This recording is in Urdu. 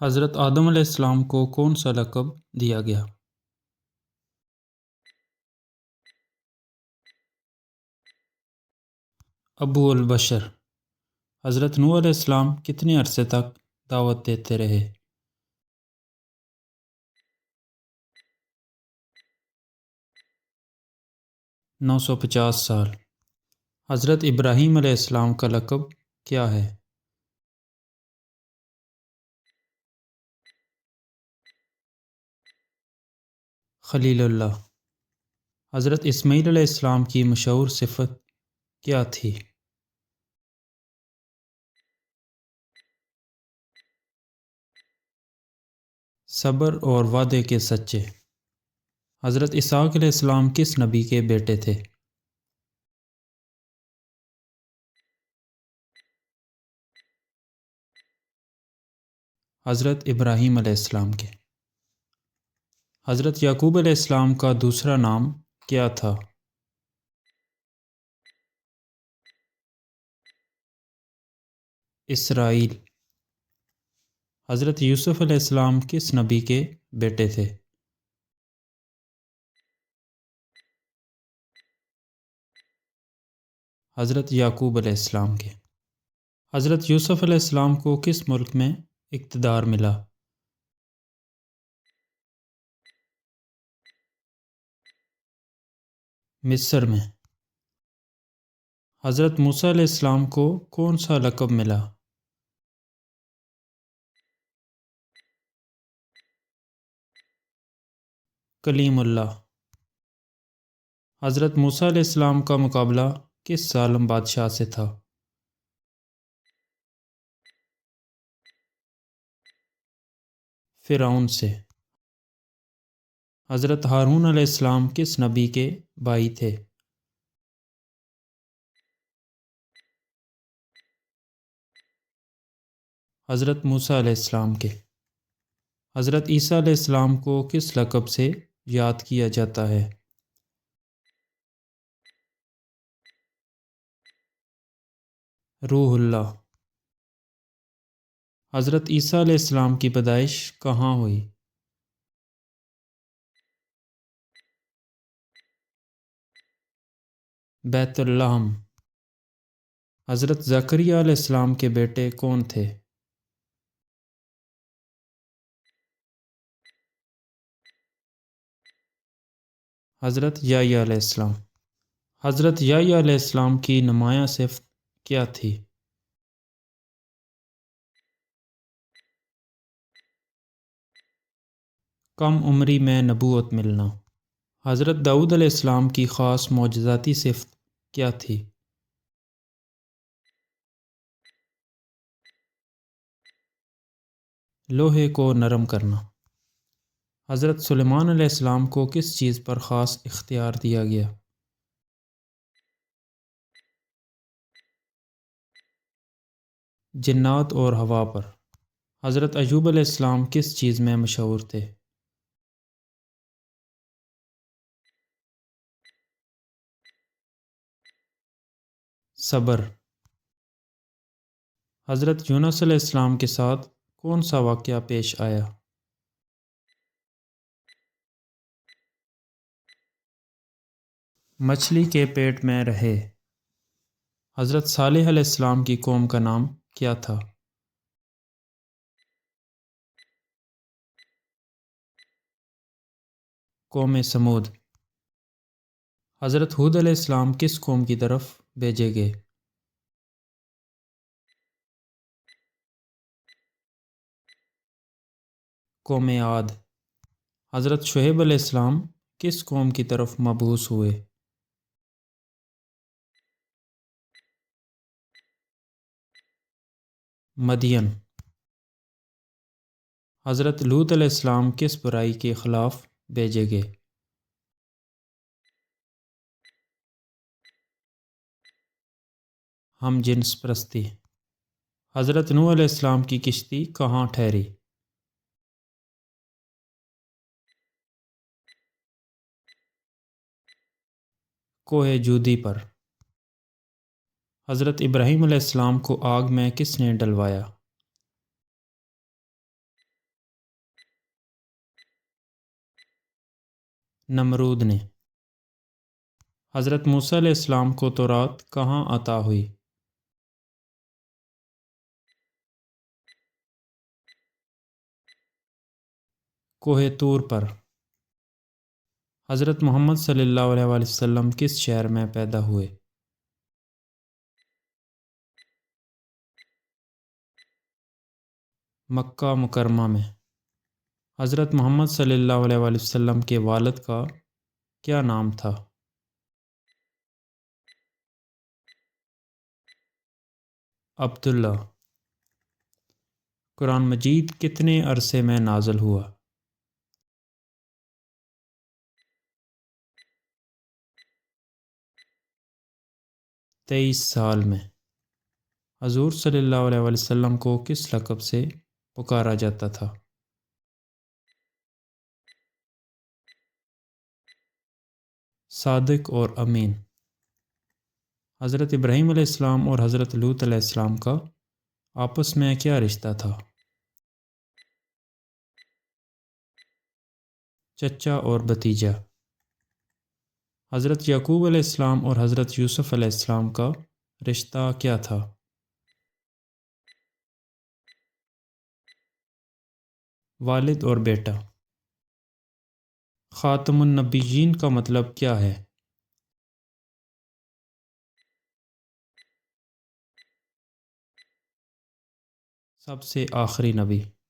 حضرت آدم علیہ السلام کو کون سا لقب دیا گیا؟ ابو البشر۔ حضرت نوح علیہ السلام کتنے عرصے تک دعوت دیتے رہے؟ 950 سال۔ حضرت ابراہیم علیہ السلام کا لقب کیا ہے؟ خلیل اللہ۔ حضرت اسماعیل علیہ السلام کی مشہور صفت کیا تھی؟ صبر اور وعدے کے سچے۔ حضرت اسحاق علیہ السلام کس نبی کے بیٹے تھے؟ حضرت ابراہیم علیہ السلام کے۔ حضرت یعقوب علیہ السلام کا دوسرا نام کیا تھا؟ اسرائیل۔ حضرت یوسف علیہ السلام کس نبی کے بیٹے تھے؟ حضرت یعقوب علیہ السلام کے۔ حضرت یوسف علیہ السلام کو کس ملک میں اقتدار ملا؟ مصر میں۔ حضرت موسیٰ علیہ السلام کو کون سا لقب ملا؟ کلیم اللہ۔ حضرت موسیٰ علیہ السلام کا مقابلہ کس ظالم بادشاہ سے تھا؟ فرعون سے۔ حضرت ہارون علیہ السلام کس نبی کے بھائی تھے؟ حضرت موسیٰ علیہ السلام کے۔ حضرت عیسیٰ علیہ السلام کو کس لقب سے یاد کیا جاتا ہے؟ روح اللہ۔ حضرت عیسیٰ علیہ السلام کی پیدائش کہاں ہوئی؟ بیت لحم۔ حضرت زکریا علیہ السلام کے بیٹے کون تھے؟ حضرت یحییٰ علیہ السلام۔ حضرت یحییٰ علیہ السلام کی نمایاں صفت کیا تھی؟ کم عمری میں نبوت ملنا۔ حضرت داؤد علیہ السلام کی خاص معجزاتی صفت کیا تھی؟ لوہے کو نرم کرنا۔ حضرت سلیمان علیہ السلام کو کس چیز پر خاص اختیار دیا گیا؟ جنات اور ہوا پر۔ حضرت ایوب علیہ السلام کس چیز میں مشہور تھے؟ صبر۔ حضرت یونس علیہ السلام کے ساتھ کون سا واقعہ پیش آیا؟ مچھلی کے پیٹ میں رہے۔ حضرت صالح علیہ السلام کی قوم کا نام کیا تھا؟ قوم سمود۔ حضرت ہود علیہ السلام کس قوم کی طرف بھیجے گئے؟ قوم عاد۔ حضرت شعیب علیہ السلام کس قوم کی طرف مبعوث ہوئے؟ مدین۔ حضرت لوط علیہ السلام کس برائی کے خلاف بھیجے گئے؟ ہم جنس پرستی۔ حضرت نوح علیہ السلام کی کشتی کہاں ٹھہری؟ کوہ جودی پر۔ حضرت ابراہیم علیہ السلام کو آگ میں کس نے ڈلوایا؟ نمرود نے۔ حضرت موسیٰ علیہ السلام کو تورات کہاں عطا ہوئی؟ کوہ طور پر۔ حضرت محمد صلی اللہ علیہ وآلہ وسلم کس شہر میں پیدا ہوئے؟ مکہ مکرمہ میں۔ حضرت محمد صلی اللہ علیہ وآلہ وسلم کے والد کا کیا نام تھا؟ عبداللہ۔ قرآن مجید کتنے عرصے میں نازل ہوا؟ 23 سال میں۔ حضور صلی اللہ علیہ وآلہ وسلم کو کس لقب سے پکارا جاتا تھا؟ صادق اور امین۔ حضرت ابراہیم علیہ السلام اور حضرت لوط علیہ السلام کا آپس میں کیا رشتہ تھا؟ چچا اور بھتیجا۔ حضرت یعقوب علیہ السلام اور حضرت یوسف علیہ السلام کا رشتہ کیا تھا؟ والد اور بیٹا۔ خاتم النبیین کا مطلب کیا ہے؟ سب سے آخری نبی۔